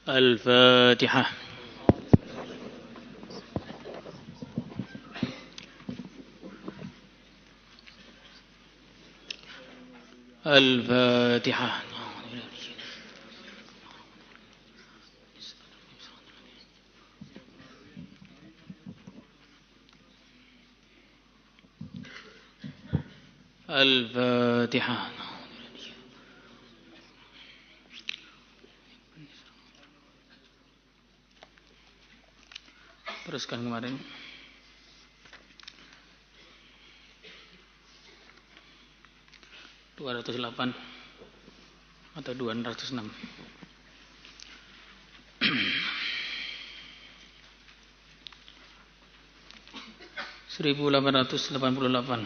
الفاتحة. الفاتحة. الفاتحة. Teruskan kemarin. (208) atau 206. (1888).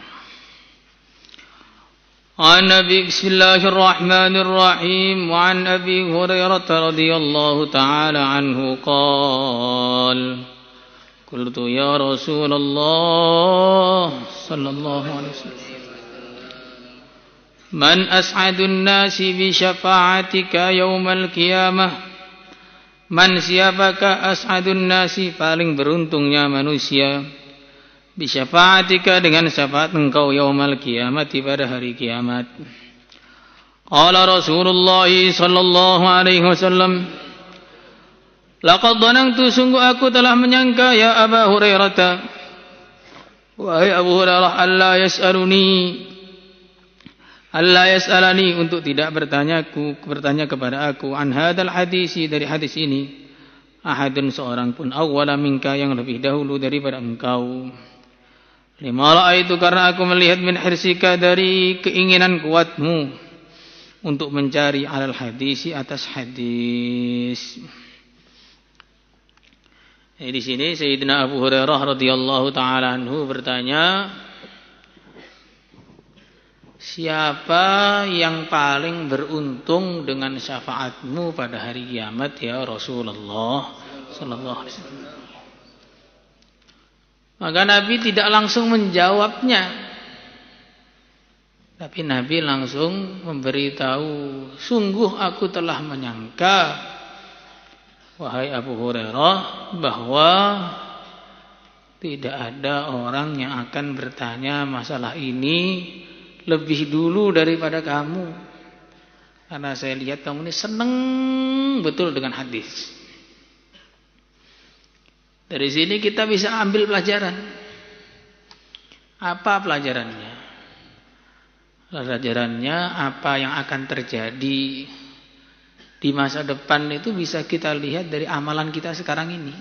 عن أبي بسم الله الرحمن الرحيم وعن أبي هريرة رضي الله تعالى عنه قال قلت يا رسول الله صلى الله عليه وسلم من أسعد الناس بشفاعتك يوم القيامة من siapakah as'adun nasi paling beruntungnya manusia bisyafa'atika dengan syafaat engkau yaumal qiyamati pada hari kiamat. Qala Rasulullah sallallahu alaihi wasallam laqad dhanantu sungguh aku telah menyangka ya Aba Hurairah wahai Abu Hurairah Allah yas'alani untuk tidak bertanya kepada aku an hadal hadisi dari hadis ini ahadun seorang pun awwala minka yang lebih dahulu daripada engkau. Lima ra'aitu karena aku melihat min hirsika dari keinginan kuatmu untuk mencari alal hadisi atas hadis. Di sini Sayyidina Abu Hurairah radhiyallahu taala anhu bertanya, siapa yang paling beruntung dengan syafaatmu pada hari kiamat ya Rasulullah sallallahu alaihi wasallam. Maka Nabi tidak langsung menjawabnya, tapi Nabi langsung memberitahu, sungguh aku telah menyangka wahai Abu Hurairah bahwa tidak ada orang yang akan bertanya masalah ini lebih dulu daripada kamu, karena saya lihat kamu ini senang betul dengan hadis. Dari sini kita bisa ambil pelajaran. Apa pelajarannya? Pelajarannya apa yang akan terjadi di masa depan itu bisa kita lihat dari amalan kita sekarang ini.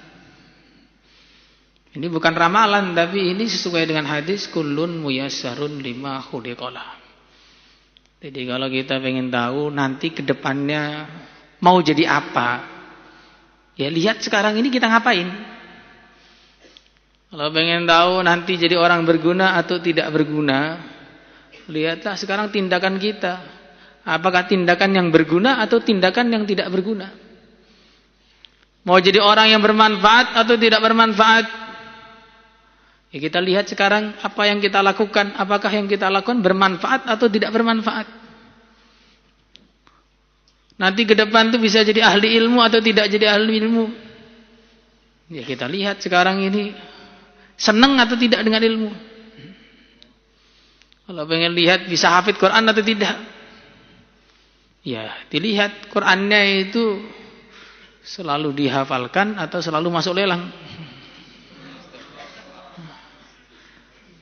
Ini bukan ramalan, tapi ini sesuai dengan hadis kullun muyassarun lima khuliqalah. Jadi kalau kita pengen tahu nanti ke depannya mau jadi apa, ya lihat sekarang ini kita ngapain. Kalau pengen tahu nanti jadi orang berguna atau tidak berguna, lihatlah sekarang tindakan kita. Apakah tindakan yang berguna atau tindakan yang tidak berguna? Mau jadi orang yang bermanfaat atau tidak bermanfaat? Ya kita lihat sekarang apa yang kita lakukan. Apakah yang kita lakukan bermanfaat atau tidak bermanfaat? Nanti ke depan itu bisa jadi ahli ilmu atau tidak jadi ahli ilmu. Ya kita lihat sekarang ini senang atau tidak dengan ilmu. Kalau pengen lihat bisa hafid Quran atau tidak, ya dilihat Qurannya itu selalu dihafalkan atau selalu masuk lelang.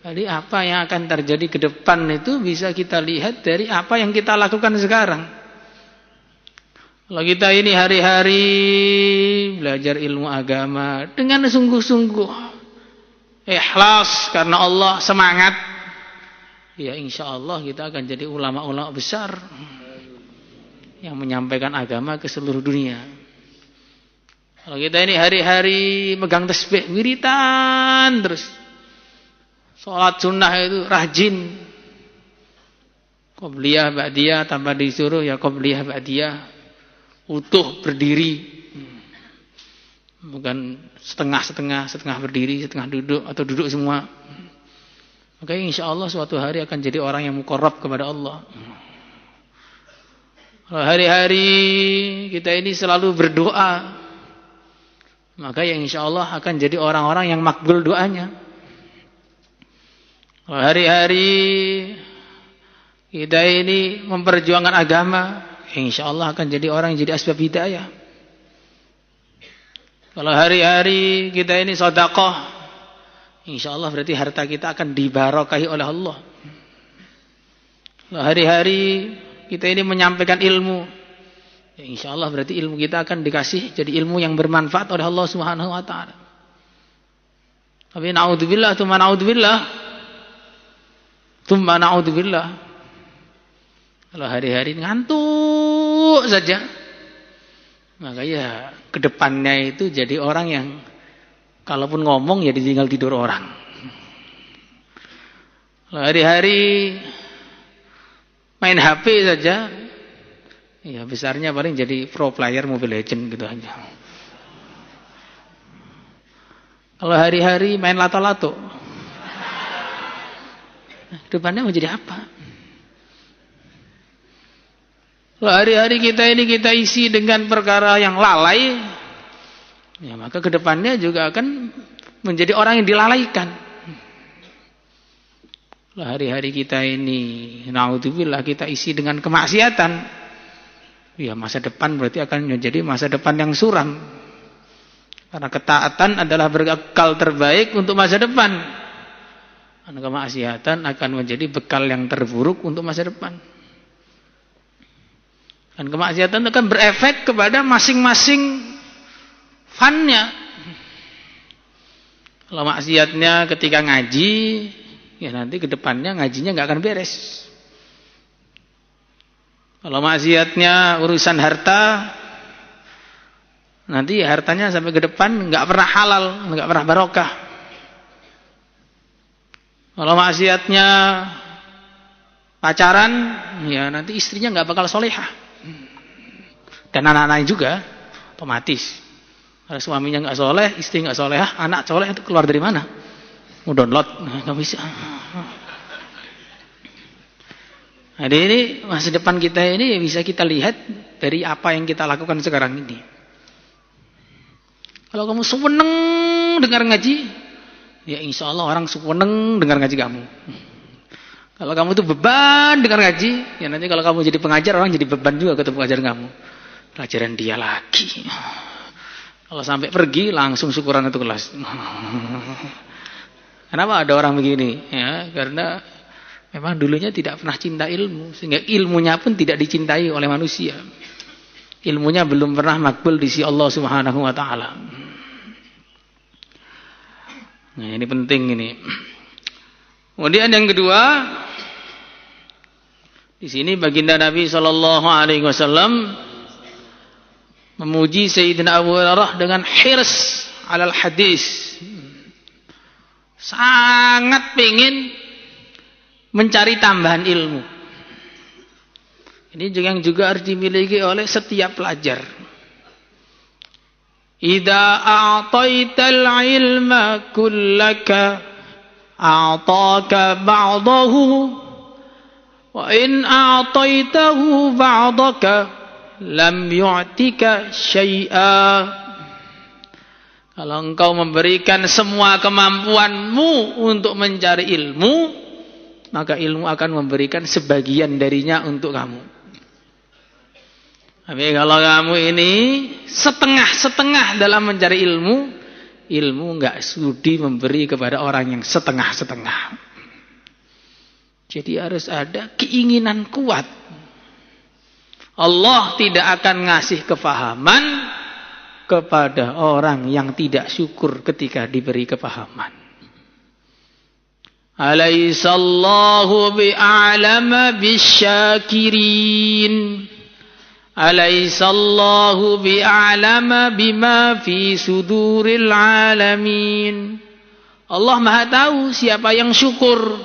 Jadi apa yang akan terjadi ke depan itu bisa kita lihat dari apa yang kita lakukan sekarang. Kalau kita ini hari-hari belajar ilmu agama dengan sungguh-sungguh, ikhlas karena Allah, semangat, ya insya Allah kita akan jadi ulama-ulama besar yang menyampaikan agama ke seluruh dunia. Kalau kita ini hari-hari megang tasbih, wiritan terus, sholat sunnah itu rajin, qobliyah ba'diyah tanpa disuruh ya qobliyah ba'diyah, utuh berdiri. Bukan setengah berdiri, setengah duduk atau duduk semua. Maka insya Allah suatu hari akan jadi orang yang muqarrab kepada Allah. Kalau hari-hari kita ini selalu berdoa, maka ya insya Allah akan jadi orang-orang yang makbul doanya. Kalau hari-hari kita ini memperjuangkan agama, insya Allah akan jadi orang yang jadi asbab hidayah. Kalau hari-hari kita ini sedekah, insya Allah berarti harta kita akan dibarakahi oleh Allah. Kalau hari-hari kita ini menyampaikan ilmu, ya insya Allah berarti ilmu kita akan dikasih jadi ilmu yang bermanfaat oleh Allah Subhanahu Wa Taala. Tapi naudzubillah, tumma naudzubillah. Kalau hari-hari ngantuk saja, maka ya kedepannya itu jadi orang yang kalaupun ngomong ya ditinggal tidur orang. Kalau hari-hari main HP saja, ya besarnya paling jadi pro player Mobile Legends gitu aja. Kalau hari-hari main lato-lato, depannya mau jadi apa? Kalau hari-hari kita isi dengan perkara yang lalai, ya maka kedepannya juga akan menjadi orang yang dilalaikan. Hari-hari kita ini, naudzubillah, kita isi dengan kemaksiatan, ya masa depan berarti akan menjadi masa depan yang suram. Karena ketaatan adalah bekal terbaik untuk masa depan. Karena kemaksiatan akan menjadi bekal yang terburuk untuk masa depan. Dan kemaksiatan akan berefek kepada masing-masing fannya. Kalau maksiatnya ketika ngaji, ya nanti ke depannya ngajinya nggak akan beres. Kalau maksiatnya urusan harta, nanti hartanya sampai ke depan nggak pernah halal, nggak pernah barokah. Kalau maksiatnya pacaran, ya nanti istrinya nggak bakal solehah. Dan anak-anaknya juga otomatis. Kalau suaminya nggak soleh, istri nggak solehah, anak soleh itu keluar dari mana? Mau download, nggak bisa. Jadi ini masa depan kita ini bisa kita lihat dari apa yang kita lakukan sekarang ini. Kalau kamu seneng dengar ngaji, ya insya Allah orang seneng dengar ngaji kamu. Kalau kamu tuh beban dengar ngaji, ya nanti kalau kamu jadi pengajar, orang jadi beban juga ketemu pengajaran kamu. Pelajaran dia lagi. Kalau sampai pergi langsung syukuran itu kelas. Kenapa ada orang begini? Ya, karena memang dulunya tidak pernah cinta ilmu, sehingga ilmunya pun tidak dicintai oleh manusia. Ilmunya belum pernah makbul di sisi Allah Subhanahu Wa Taala. Nah, ini penting ini. Kemudian yang kedua, di sini baginda Nabi Shallallahu Alaihi Wasallam memuji Sayyidina Abu Hurairah dengan hirs alal hadis. Sangat ingin mencari tambahan ilmu. Ini yang juga harus dimiliki oleh setiap pelajar. Idza a'taital ilma kullaka a'taka ba'dahu wa in a'taitahu ba'daka lam yu'tika syai'a. Kalau engkau memberikan semua kemampuanmu untuk mencari ilmu, maka ilmu akan memberikan sebagian darinya untuk kamu. Tapi kalau kamu ini setengah-setengah dalam mencari ilmu, ilmu enggak sudi memberi kepada orang yang setengah-setengah. Jadi harus ada keinginan kuat. Allah tidak akan ngasih kefahaman kepada orang yang tidak syukur ketika diberi kefahaman. Alaihissallahu bi'alama bisyakirin. Alaihissallahu bi'alama bima fi suduril alamin. Allah Maha tahu siapa yang syukur.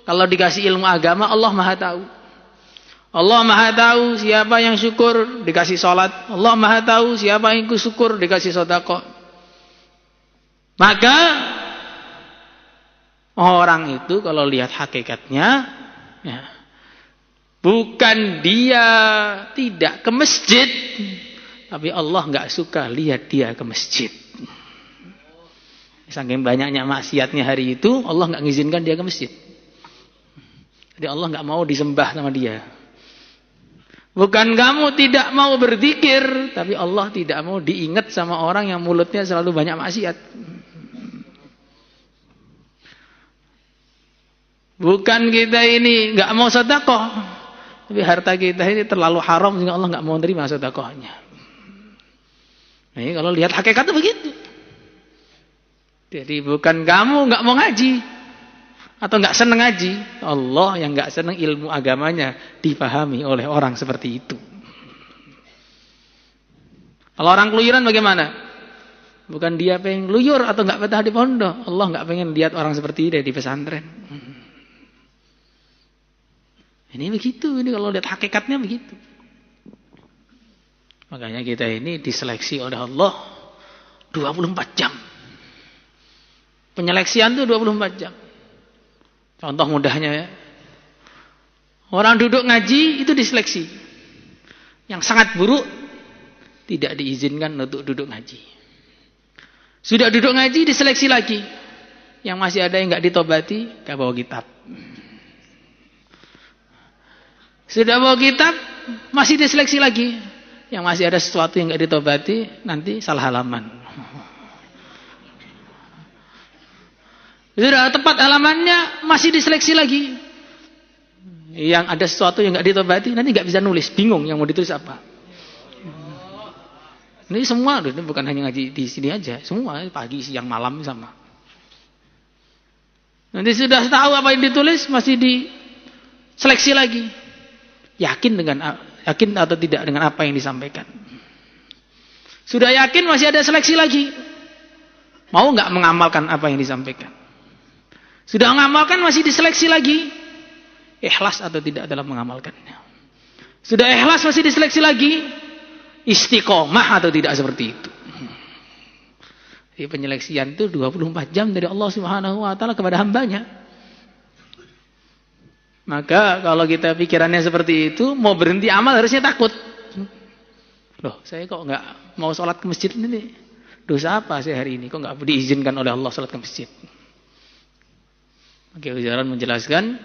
Kalau dikasih ilmu agama, Allah Maha tahu. Allah Maha tahu siapa yang syukur dikasih sholat. Allah Maha tahu siapa yang syukur dikasih sedekah. Maka orang itu kalau lihat hakikatnya, ya, Bukan dia tidak ke masjid, tapi Allah nggak suka lihat dia ke masjid. Saking banyaknya maksiatnya hari itu, Allah nggak ngizinkan dia ke masjid. Jadi Allah nggak mau disembah sama dia. Bukan kamu tidak mau berzikir, tapi Allah tidak mau diingat sama orang yang mulutnya selalu banyak maksiat. Bukan kita ini nggak mau sedekah, tapi harta kita ini terlalu haram sehingga Allah nggak mau terima sedekahnya. Nah, ini kalau lihat hakikatnya begitu. Jadi bukan kamu nggak mau ngaji atau nggak seneng ngaji, Allah yang nggak seneng ilmu agamanya dipahami oleh orang seperti itu. Kalau orang keluyuran bagaimana? Bukan dia pengen luyur atau nggak betah di pondok, Allah nggak pengen lihat orang seperti ini di pesantren. Ini begitu, ini kalau lihat hakikatnya begitu. Makanya kita ini diseleksi oleh Allah 24 jam. Penyeleksian itu 24 jam. Contoh mudahnya ya. Orang duduk ngaji itu diseleksi. Yang sangat buruk tidak diizinkan untuk duduk ngaji. Sudah duduk ngaji diseleksi lagi. Yang masih ada yang enggak ditobati, enggak bawa kitab. Sudah bawa kitab, masih diseleksi lagi. Yang masih ada sesuatu yang enggak ditobati, nanti salah halaman. Sudah tepat halamannya, masih diseleksi lagi. Yang ada sesuatu yang enggak ditobati, nanti enggak bisa nulis, bingung yang mau ditulis apa. Ini semua, ini bukan hanya ngaji di sini aja, semua pagi, siang, malam sama. Nanti sudah tahu apa yang ditulis, masih diseleksi lagi. Yakin atau tidak dengan apa yang disampaikan. Sudah yakin masih ada seleksi lagi. Mau enggak mengamalkan apa yang disampaikan? Sudah mengamalkan masih diseleksi lagi. Ikhlas atau tidak dalam mengamalkannya. Sudah ikhlas masih diseleksi lagi. Istiqomah atau tidak seperti itu. Jadi penyeleksian itu 24 jam dari Allah Subhanahu wa taala kepada hambanya. Maka kalau kita pikirannya seperti itu, mau berhenti amal harusnya takut. Loh, saya kok enggak mau sholat ke masjid ini? Dosa apa saya hari ini? Kok enggak diizinkan oleh Allah sholat ke masjid? Oke, ujaran menjelaskan,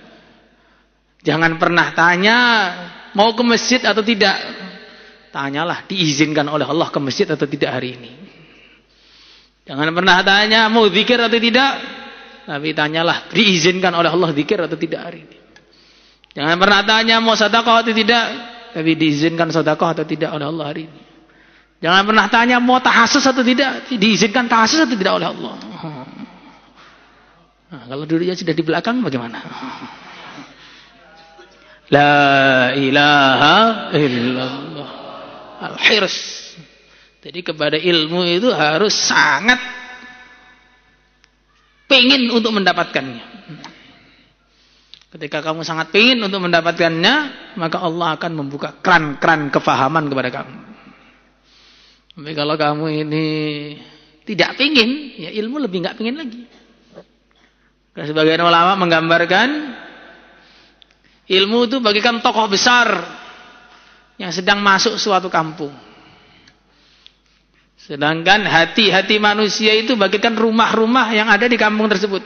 jangan pernah tanya mau ke masjid atau tidak. Tanyalah diizinkan oleh Allah ke masjid atau tidak hari ini. Jangan pernah tanya mau zikir atau tidak, tapi tanyalah diizinkan oleh Allah zikir atau tidak hari ini. Jangan pernah tanya mau sedekah atau tidak, tapi diizinkan sedekah atau tidak oleh Allah hari ini. Jangan pernah tanya mau tahassus atau tidak, diizinkan tahassus atau tidak oleh Allah. Nah, kalau dulunya sudah di belakang bagaimana? La ilaha illallah. Al-hirs. Jadi kepada ilmu itu harus sangat pengin untuk mendapatkannya. Ketika kamu sangat pengin untuk mendapatkannya, maka Allah akan membuka keran-keran kefahaman kepada kamu. Tapi kalau kamu ini tidak pengin, ya ilmu lebih enggak pengin lagi. Sebagian ulama menggambarkan ilmu itu bagikan tokoh besar yang sedang masuk suatu kampung. Sedangkan hati-hati manusia itu bagikan rumah-rumah yang ada di kampung tersebut.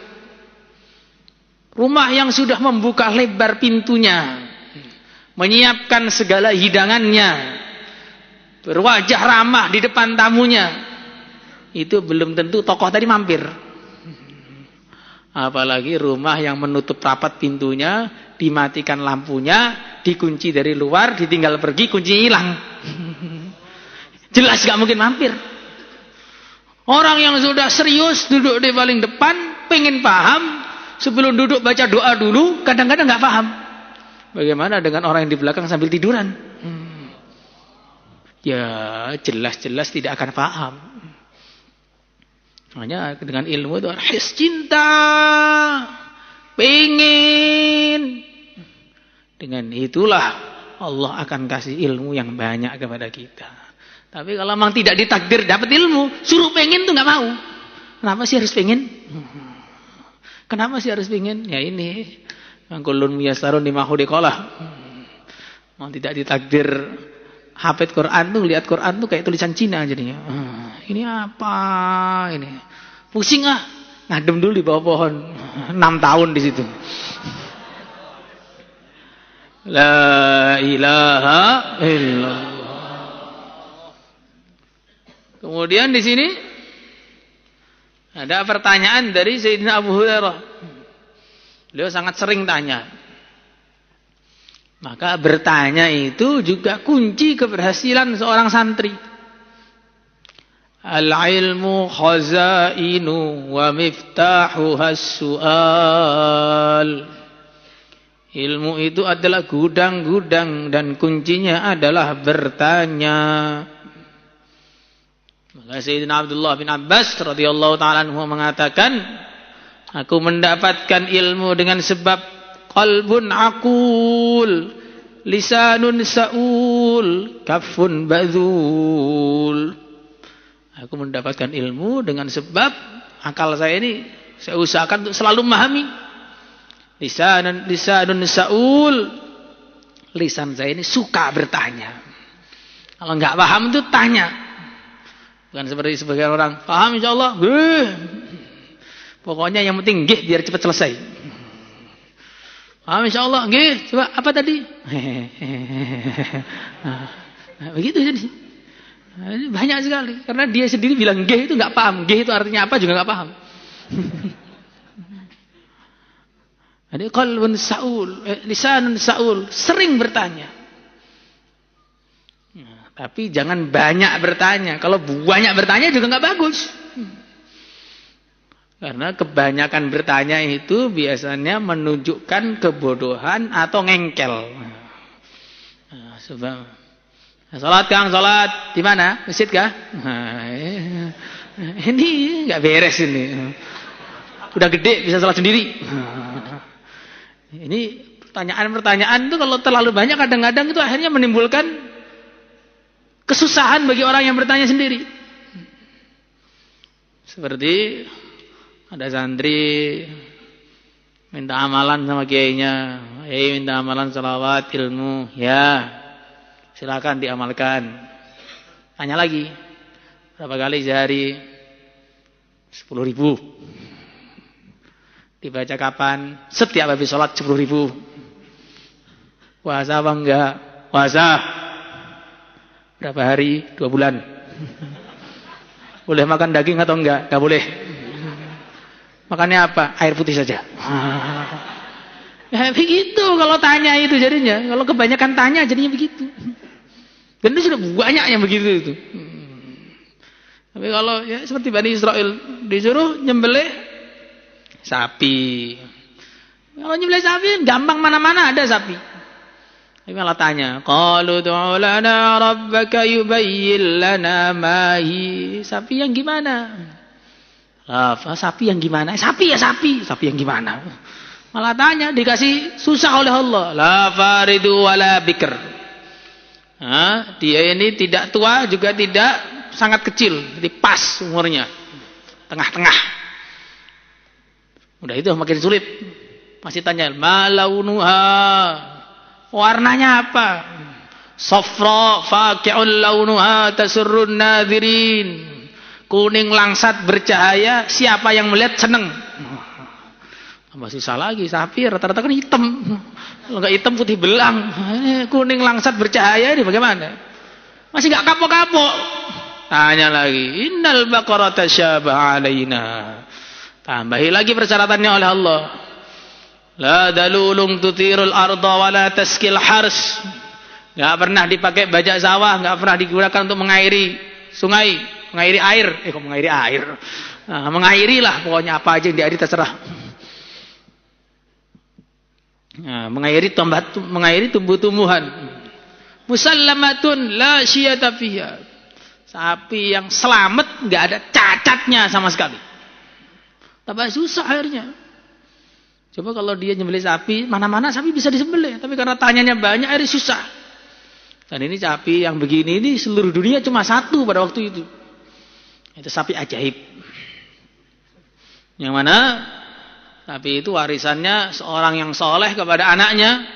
Rumah yang sudah membuka lebar pintunya, menyiapkan segala hidangannya, berwajah ramah di depan tamunya. Itu belum tentu tokoh tadi mampir. Apalagi rumah yang menutup rapat pintunya, dimatikan lampunya, dikunci dari luar, ditinggal pergi, kuncinya hilang. Jelas gak mungkin mampir. Orang yang sudah serius duduk di paling depan, pengen paham, sebelum duduk baca doa dulu, kadang-kadang gak paham. Bagaimana dengan orang yang di belakang sambil tiduran? Ya jelas-jelas tidak akan paham. Makanya dengan ilmu itu harus cinta, pengen. Dengan itulah Allah akan kasih ilmu yang banyak kepada kita. Tapi kalau memang tidak ditakdir dapat ilmu, suruh pengen tuh nggak mau. Kenapa sih harus pengen? Kenapa sih harus pengen? Ya ini, kullun muyassarun lima khuliqalah. Mau tidak ditakdir hafid Quran tuh, lihat Quran tuh kayak tulisan Cina jadinya. Ini apa ini? Pusing ah. Ngadem dulu di bawah pohon. 6 tahun di situ. La ilaha illallah. Kemudian di sini ada pertanyaan dari Sayyidina Abu Hurairah. Beliau sangat sering tanya. Maka bertanya itu juga kunci keberhasilan seorang santri. Al-ilmu khazainu wa miftahuha as-su'al. Ilmu itu adalah gudang-gudang dan kuncinya adalah bertanya. Maka Sayyidina Abdullah bin Abbas radhiyallahu taala anhu mengatakan, aku mendapatkan ilmu dengan sebab qalbun aqul, lisanun sa'ul, kafun badhul. Aku mendapatkan ilmu dengan sebab akal saya ini saya usahakan untuk selalu memahami. Lisanun sa'ul, lisan saya ini suka bertanya. Kalau enggak paham itu tanya. Bukan seperti sebagian orang, paham insyaallah, pokoknya yang penting nggih biar cepat selesai. Paham insyaallah, nggih, coba apa tadi? Nah, begitu jadi. Banyak sekali karena dia sendiri bilang nggih itu enggak paham. Nggih itu artinya apa juga enggak paham. Ada qalbun sa'ul, lisanun sa'ul, sering bertanya. Tapi jangan banyak bertanya. Kalau banyak bertanya juga enggak bagus. Karena kebanyakan bertanya itu biasanya menunjukkan kebodohan atau ngengkel. Nah, sebab salat Kang, salat di mana? Masjid kah? Nah, ini enggak beres ini. Udah gede bisa salat sendiri. Ini pertanyaan-pertanyaan itu kalau terlalu banyak kadang-kadang itu akhirnya menimbulkan kesusahan bagi orang yang bertanya sendiri. Seperti ada santri minta amalan sama kiainya, minta amalan salawat ilmu, ya silakan diamalkan. Tanya lagi, berapa kali sehari? 10.000. Dibaca kapan? Setiap habis sholat 10.000. Puasa apa enggak? Puasa. Berapa hari? 2 bulan. Boleh makan daging atau enggak? Enggak boleh. Makannya apa? Air putih saja. Ya begitu kalau tanya itu jadinya. Kalau kebanyakan tanya jadinya begitu. Dan itu sudah banyak yang begitu itu. Tapi kalau ya seperti Bani Israel disuruh nyembelih sapi. Kalau nyembelih sapi gampang, mana-mana ada sapi. Tapi malah tanya, qalu du'u lana rabbaka yubayyin lana ma hi. Sapi yang gimana? Sapi yang gimana? Sapi ya sapi. Sapi yang gimana? Malah tanya, dikasih susah oleh Allah. La faridu wala bikr. Dia ini tidak tua juga tidak sangat kecil, jadi pas umurnya. Tengah-tengah. Udah itu makin sulit. Masih tanya, ma launuha? Warnanya apa? Safra faqi'un launuha tasurrun nadhirin. Kuning langsat bercahaya, siapa yang melihat senang. Tambah susah lagi, sapi rata-rata kan hitam. Kalau enggak hitam putih belang. Kuning langsat bercahaya ini bagaimana? Masih enggak kapok-kapok. Tanya lagi, innal baqara tasyabaha alaina. Tambahi lagi persyaratannya oleh Allah. La dalulung tutirul arda wa la taskil hars. Enggak pernah dipakai bajak sawah, enggak pernah digunakan untuk mengairi sungai, mengairi air. Kok mengairi air? Nah, mengairilah pokoknya apa aja yang diairi terserah. Nah, mengairi tumbuh-tumbuhan. Musallamatun la syiyata fiha. Sapi yang selamat enggak ada cacatnya sama sekali. Tambah susah akhirnya. Coba kalau dia nyembelih sapi, mana-mana sapi bisa disembelih. Tapi karena tanyanya banyak, akhirnya susah. Dan ini sapi yang begini ini seluruh dunia cuma satu pada waktu itu. Itu sapi ajaib. Yang mana sapi itu warisannya seorang yang soleh kepada anaknya.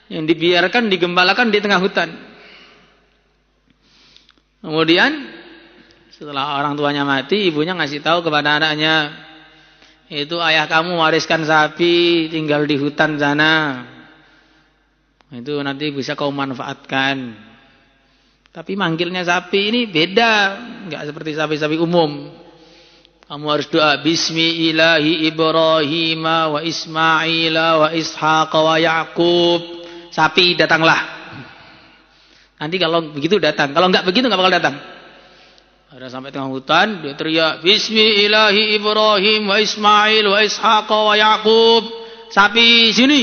yang dibiarkan, digembalakan di tengah hutan. Kemudian setelah orang tuanya mati, ibunya ngasih tahu kepada anaknya, itu ayah kamu wariskan sapi, tinggal di hutan sana. Itu nanti bisa kau manfaatkan. Tapi manggilnya sapi ini beda, enggak seperti sapi-sapi umum. Kamu harus doa, Bismi ilahi Ibrahim wa Ismail wa Ishaq wa Yaqub. Sapi datanglah. Nanti kalau begitu datang, kalau enggak begitu enggak bakal datang. Ada sampai tengah hutan, dia teriak, Bismi ilahi Ibrahim wa Ismail wa Ishaq wa Yaqub. Sapi sini.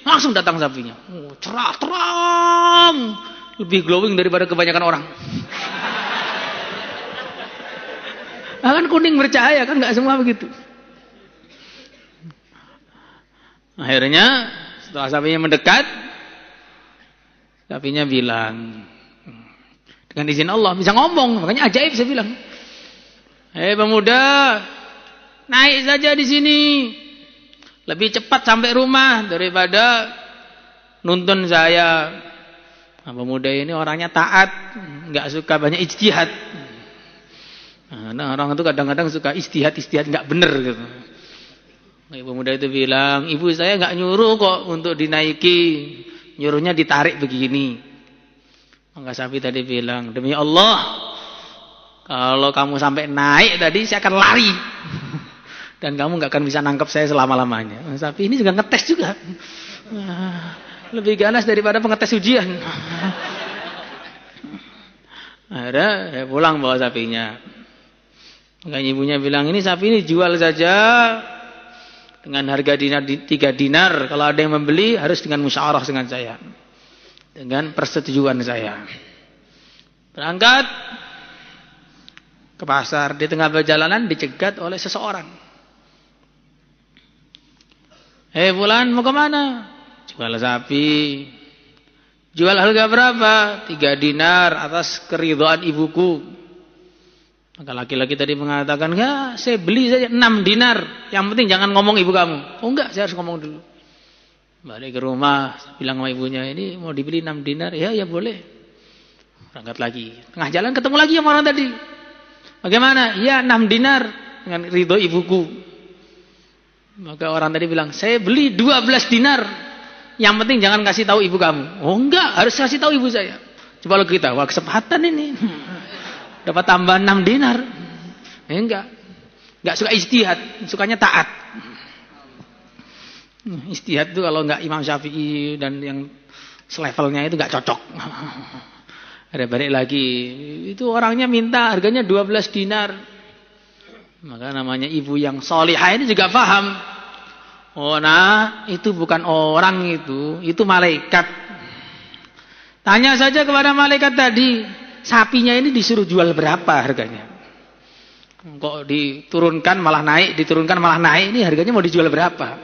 Langsung datang sapinya. Oh, cerah, terang. Lebih glowing daripada kebanyakan orang. Nah, kan kuning bercahaya, kan enggak semua begitu. Akhirnya setelah sapinya mendekat, sapinya bilang, dengan izin Allah bisa ngomong, makanya ajaib saya bilang. Pemuda, naik saja di sini. Lebih cepat sampai rumah daripada nuntun saya. Nah, pemuda ini orangnya taat, enggak suka banyak ijtihad. Nah, orang itu kadang-kadang suka ijtihad enggak benar gitu. Pemuda itu bilang, ibu saya enggak nyuruh kok untuk dinaiki, nyuruhnya ditarik begini. Maka sapi tadi bilang, demi Allah, kalau kamu sampai naik tadi, saya akan lari. Dan kamu nggak akan bisa nangkep saya selama-lamanya. Sapi ini juga ngetes juga. Lebih ganas daripada pengetes ujian. Akhirnya pulang bawa sapinya. Maka ibunya bilang, ini sapi ini jual saja dengan harga 3 dinar. Kalau ada yang membeli, harus dengan musyawarah dengan saya. Dengan persetujuan saya. Berangkat ke pasar, di tengah perjalanan dicegat oleh seseorang. Fulan mau kemana? Jual sapi. Jual harga berapa? 3 dinar atas keridhaan ibuku. Maka laki-laki tadi mengatakan, ya saya beli saja 6 dinar. Yang penting jangan ngomong ibu kamu. Oh enggak, saya harus ngomong dulu. Balik ke rumah, bilang sama ibunya, ini mau dibeli 6 dinar. Ya boleh. Berangkat lagi. Tengah jalan ketemu lagi sama orang tadi. Bagaimana? Ya 6 dinar dengan ridho ibuku. Maka orang tadi bilang, saya beli 12 dinar. Yang penting jangan kasih tahu ibu kamu. Oh enggak, harus kasih tahu ibu saya. Coba lo kita, wah kesempatan ini. Dapat tambah 6 dinar. Enggak suka ijtihad, sukanya taat. Ijtihad itu kalau enggak Imam Syafi'i dan yang selevelnya itu enggak cocok. Ada balik lagi, itu orangnya minta harganya 12 dinar. Maka namanya ibu yang solihah ini juga paham. Oh nah, itu bukan orang itu malaikat. Tanya saja kepada malaikat tadi, sapinya ini disuruh jual berapa harganya? Kok diturunkan malah naik, diturunkan malah naik, ini harganya mau dijual berapa?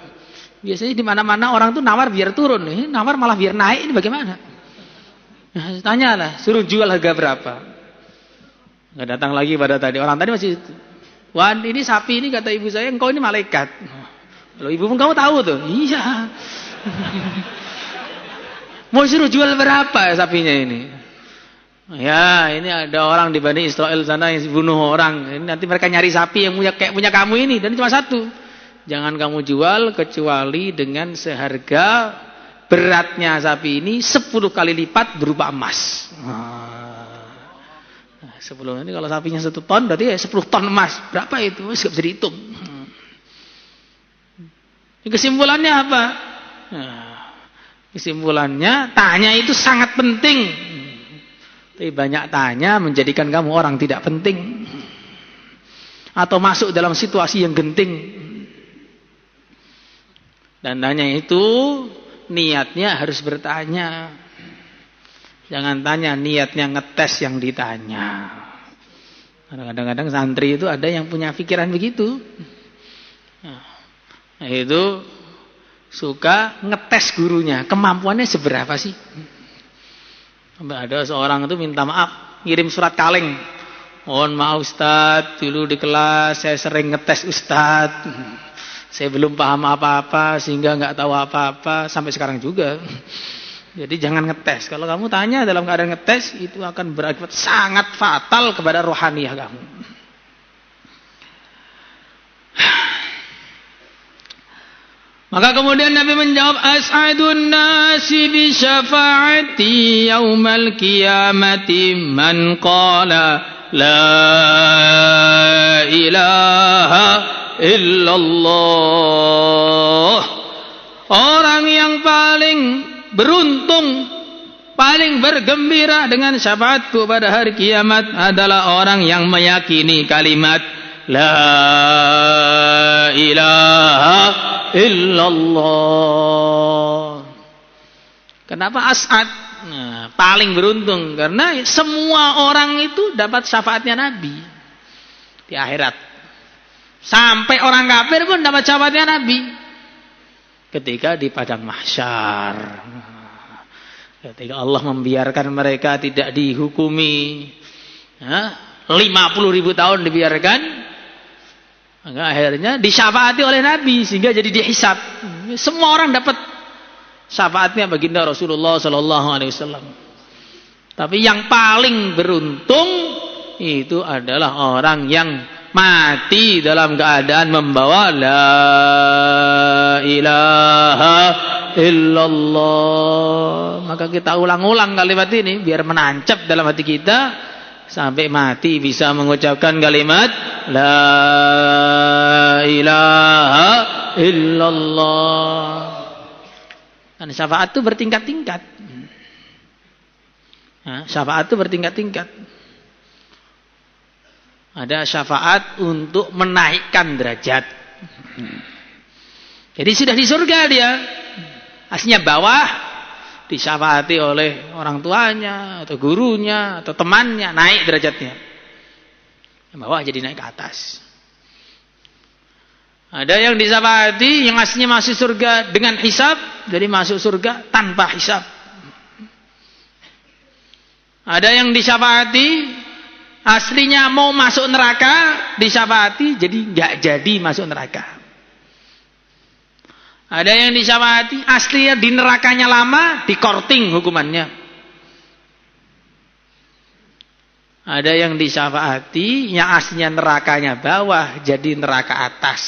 Biasanya di mana-mana orang tuh nawar biar turun, ini nawar malah biar naik, ini bagaimana? Nah, tanyalah, suruh jual harga berapa? Nggak datang lagi pada tadi, orang tadi masih Wan, ini sapi ini kata ibu saya, engkau ini malaikat. Kalau ibu pun kamu tahu tuh. Iya. Mau suruh jual berapa sapinya ini? Ya, ini ada orang di Bani Israel sana yang bunuh orang. Ini nanti mereka nyari sapi yang punya kamu ini, dan cuma satu. Jangan kamu jual kecuali dengan seharga beratnya sapi ini 10 kali lipat berupa emas. Sebelum ini kalau sapinya 1 ton berarti ya 10 ton emas. Berapa itu? Nggak bisa dihitung. Kesimpulannya apa? Kesimpulannya tanya itu sangat penting. Tapi banyak tanya menjadikan kamu orang tidak penting. Atau masuk dalam situasi yang genting. Dan tanya itu niatnya harus bertanya. Jangan tanya niatnya ngetes yang ditanya. Kadang-kadang santri itu ada yang punya pikiran begitu. Nah, itu suka ngetes gurunya. Kemampuannya seberapa sih? Ada seorang itu minta maaf, ngirim surat kaleng. Mohon maaf Ustadz, dulu di kelas saya sering ngetes Ustadz. Saya belum paham apa-apa sehingga nggak tahu apa-apa sampai sekarang juga. Jadi jangan ngetes. Kalau kamu tanya dalam keadaan ngetes, itu akan berakibat sangat fatal kepada rohaniyah kamu. Maka kemudian Nabi menjawab, as'adun nasi bi syafaati yaumal qiyamati man qala la ilaha illallah. Orang yang paling beruntung, paling bergembira dengan syafaatku pada hari kiamat adalah orang yang meyakini kalimat la ilaha illallah. Kenapa as'ad? Nah, paling beruntung karena semua orang itu dapat syafaatnya Nabi di akhirat. Sampai orang kafir pun dapat syafaatnya Nabi ketika di padang mahsyar. Ketika Allah membiarkan mereka tidak dihukumi, 50.000 tahun dibiarkan, maka akhirnya disyafaati oleh Nabi sehingga jadi dihisab. Semua orang dapat syafaatnya baginda Rasulullah sallallahu alaihi wasallam. Tapi yang paling beruntung itu adalah orang yang mati dalam keadaan membawa la ilaha illallah. Maka kita ulang-ulang kalimat ini biar menancap dalam hati kita sampai mati bisa mengucapkan kalimat la ilaha illallah. Dan syafaat itu bertingkat-tingkat. Syafaat itu bertingkat-tingkat. Ada syafaat untuk menaikkan derajat. Jadi sudah di surga dia. Aslinya bawah, disyafaati oleh orang tuanya, atau gurunya, atau temannya, naik derajatnya. Yang bawah jadi naik ke atas. Ada yang disyafaati, yang aslinya masuk surga dengan hisab, jadi masuk surga tanpa hisab. Ada yang disyafaati, aslinya mau masuk neraka, disyafaati jadi nggak jadi masuk neraka. Ada yang disyafaati aslinya di nerakanya lama, dikorting hukumannya. Ada yang disyafaati yang aslinya nerakanya bawah jadi neraka atas,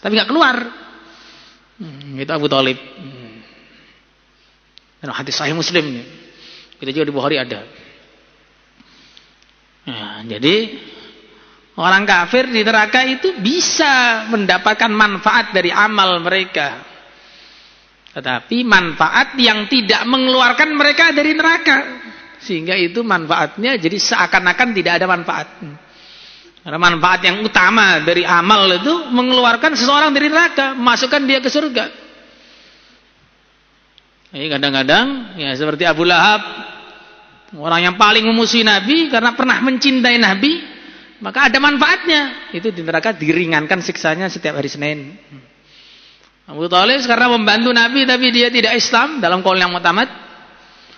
tapi nggak keluar. Itu Abu Thalib. Dan hadis Sahih Muslim, kita juga di Bukhari ada. Nah, jadi orang kafir di neraka itu bisa mendapatkan manfaat dari amal mereka, tetapi manfaat yang tidak mengeluarkan mereka dari neraka, sehingga itu manfaatnya jadi seakan-akan tidak ada manfaat. Karena manfaat yang utama dari amal itu mengeluarkan seseorang dari neraka, memasukkan dia ke surga. Jadi kadang-kadang ya seperti Abu Lahab, orang yang paling memusuhi Nabi karena pernah mencintai Nabi, maka ada manfaatnya. Itu di neraka diringankan siksanya setiap hari Senin. Abu Thalib karena membantu Nabi tapi dia tidak Islam dalam qaul yang mutamad,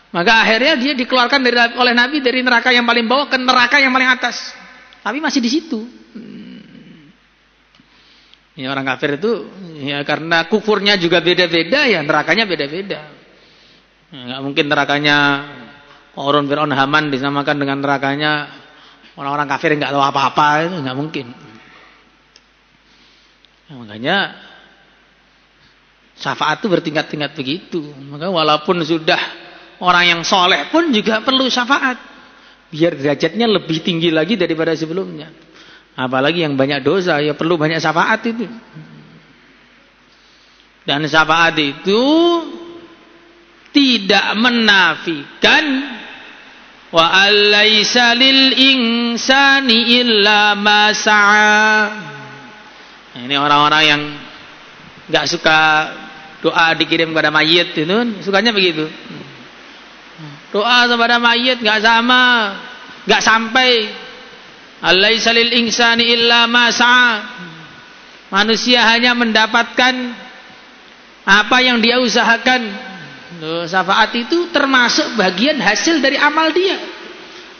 maka akhirnya dia dikeluarkan oleh Nabi dari neraka yang paling bawah ke neraka yang paling atas. Tapi masih di situ. Ya, orang kafir itu ya karena kufurnya juga beda-beda, ya nerakanya beda-beda. Ya, nggak mungkin nerakanya Qarun, Fir'aun, Haman disamakan dengan nerakanya orang-orang kafir yang nggak tahu apa-apa, itu nggak mungkin. Nah, makanya syafaat itu bertingkat-tingkat begitu. Maka walaupun sudah orang yang soleh pun juga perlu syafaat, biar derajatnya lebih tinggi lagi daripada sebelumnya. Apalagi yang banyak dosa, ya perlu banyak syafaat itu. Dan syafaat itu tidak menafikan wa alaysa lil insani illa ma sa'a. Nah, ini orang-orang yang enggak suka doa dikirim kepada mayit itu, sukanya begitu. Doa kepada mayit enggak sama, enggak sampai. Alaysa lil insani illa ma sa'a. Manusia hanya mendapatkan apa yang dia usahakan. Syafaat itu termasuk bagian hasil dari amal dia.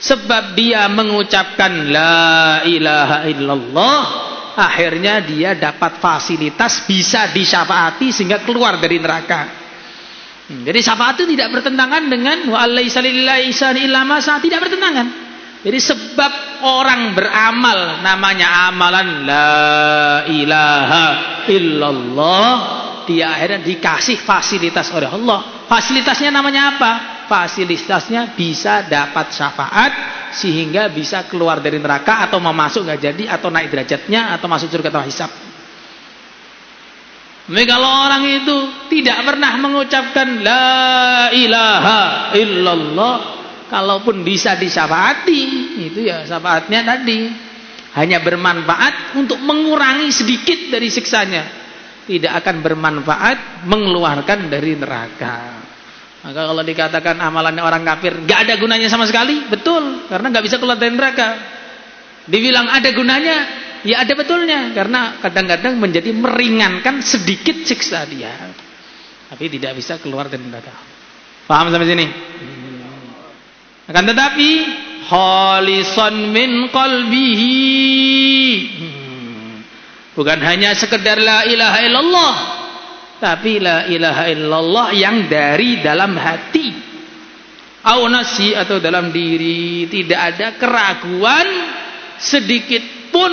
Sebab dia mengucapkan la ilaha illallah, akhirnya dia dapat fasilitas bisa disyafaati sehingga keluar dari neraka. Jadi syafaat itu tidak bertentangan dengan wa alaisa lillahi ihsan illa ma sa, tidak bertentangan. Jadi sebab orang beramal namanya amalan la ilaha illallah, dia akhirnya dikasih fasilitas oleh Allah. Fasilitasnya namanya apa? Fasilitasnya bisa dapat syafaat sehingga bisa keluar dari neraka atau mau masuk nggak jadi, atau naik derajatnya, atau masuk surga tanpa hisab. Tapi kalau orang itu tidak pernah mengucapkan la ilaha illallah, kalaupun bisa disyafaati, itu ya syafaatnya tadi hanya bermanfaat untuk mengurangi sedikit dari siksanya, tidak akan bermanfaat mengeluarkan dari neraka. Maka kalau dikatakan amalannya orang kafir nggak ada gunanya sama sekali, betul, karena nggak bisa keluar dari neraka. Dibilang ada gunanya, ya ada betulnya, karena kadang-kadang menjadi meringankan sedikit siksa dia, tapi tidak bisa keluar dari neraka. Paham sampai sini? Akan tetapi khalisan min qalbihi, bukan hanya sekedar la ilaha illallah, tapi la ilaha illallah yang dari dalam hati, au nafsi, atau dalam diri, tidak ada keraguan sedikit pun,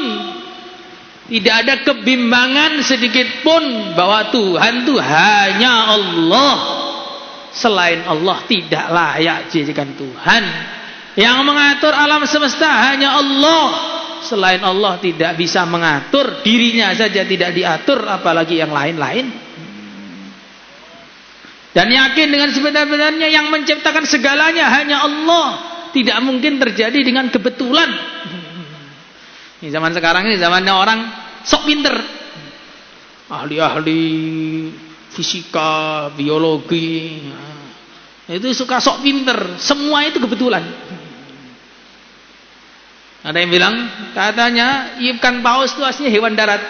tidak ada kebimbangan sedikit pun bahwa Tuhan itu hanya Allah. Selain Allah tidak layak dijadikan Tuhan. Yang mengatur alam semesta hanya Allah. Selain Allah tidak bisa mengatur, dirinya saja tidak diatur, apalagi yang lain-lain. Dan yakin dengan sebenar-benarnya yang menciptakan segalanya hanya Allah. Tidak mungkin terjadi dengan kebetulan. Ini zaman sekarang ini zamannya orang sok pinter, ahli-ahli fisika, biologi, itu suka sok pinter, semua itu kebetulan. Ada yang bilang katanya ikan paus itu aslinya hewan darat,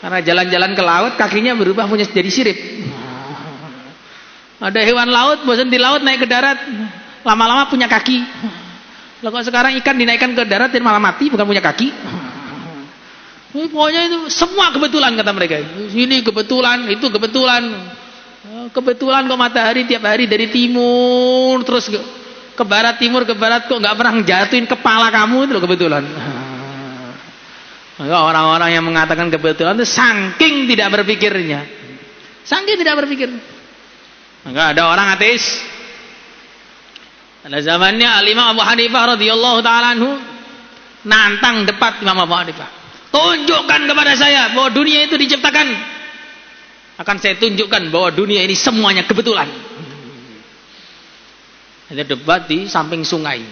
karena jalan-jalan ke laut kakinya berubah punya jadi sirip. Ada hewan laut bosan di laut naik ke darat, lama-lama punya kaki. Kalau sekarang ikan dinaikkan ke darat dan malah mati, bukan punya kaki. Pokoknya itu semua kebetulan kata mereka. Ini kebetulan, itu kebetulan. Kebetulan kok matahari tiap hari dari timur terus ke barat, timur ke barat, kok nggak pernah jatuhin kepala kamu, itu loh kebetulan. Maka orang-orang yang mengatakan kebetulan itu saking tidak berpikirnya. Saking tidak berpikir. Maka ada orang ateis. Pada zamannya Al-Imam Abu Hanifah radhiyallahu taala anhu nantang debat Imam Abu Hanifah. Tunjukkan kepada saya bahwa dunia itu diciptakan. Akan saya tunjukkan bahwa dunia ini semuanya kebetulan. Ada debat di samping sungai.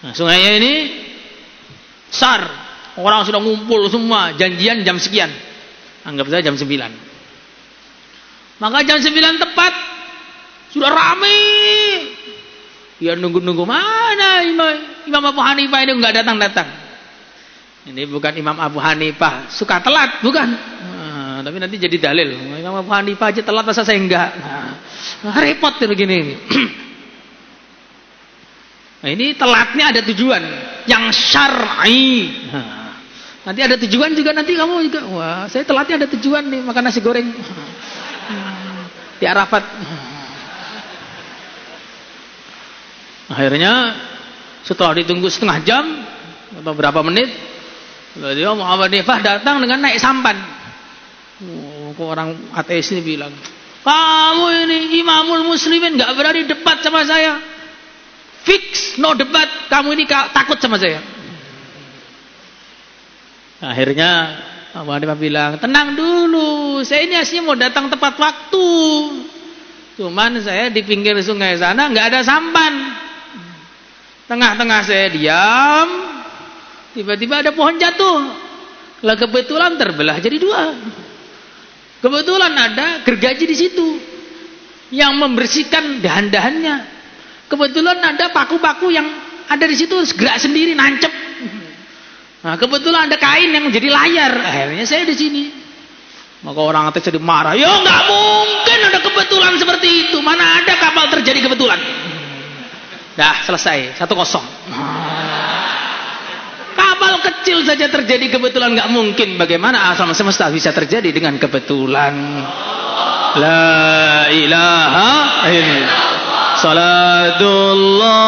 Nah, sungainya ini besar. Orang sudah ngumpul semua, janjian jam sekian. Anggap saja jam 9. Maka jam 9 tepat sudah ramai. Dia nunggu-nunggu, mana Imam Abu Hanifah ini nggak datang-datang. Ini bukan Imam Abu Hanifah suka telat, bukan. Nah, tapi nanti jadi dalil. Imam Abu Hanifah aja telat, masa saya enggak. Nah, repot begini. Nah, ini telatnya ada tujuan yang syar'i. Nanti ada tujuan juga, nanti kamu juga, wah saya telatnya ada tujuan nih, makan nasi goreng di Arafat. Akhirnya setelah ditunggu setengah jam atau berapa menit, dia Muhammad Hanifah datang dengan naik sampan. Orang ateis ini bilang, kamu ini imamul muslimin gak berani debat sama saya, fix no debat, kamu ini takut sama saya. Akhirnya Muhammad Hanifah bilang, tenang dulu, saya ini aslinya mau datang tepat waktu, cuman saya di pinggir sungai sana nggak ada sampan. Tengah-tengah saya diam, tiba-tiba ada pohon jatuh. Lah kebetulan terbelah jadi 2. Kebetulan ada gergaji di situ yang membersihkan dahan-dahannya. Kebetulan ada paku-paku yang ada di situ gerak sendiri nancep. Nah, kebetulan ada kain yang menjadi layar. Akhirnya saya di sini. Maka orang ateis jadi marah. Ya nggak mungkin ada kebetulan seperti itu. Mana ada kapal terjadi kebetulan. Dah selesai 1-0. Kapal kecil saja terjadi kebetulan nggak mungkin. Bagaimana alam semesta bisa terjadi dengan kebetulan? La ilaha illallah. Salatullah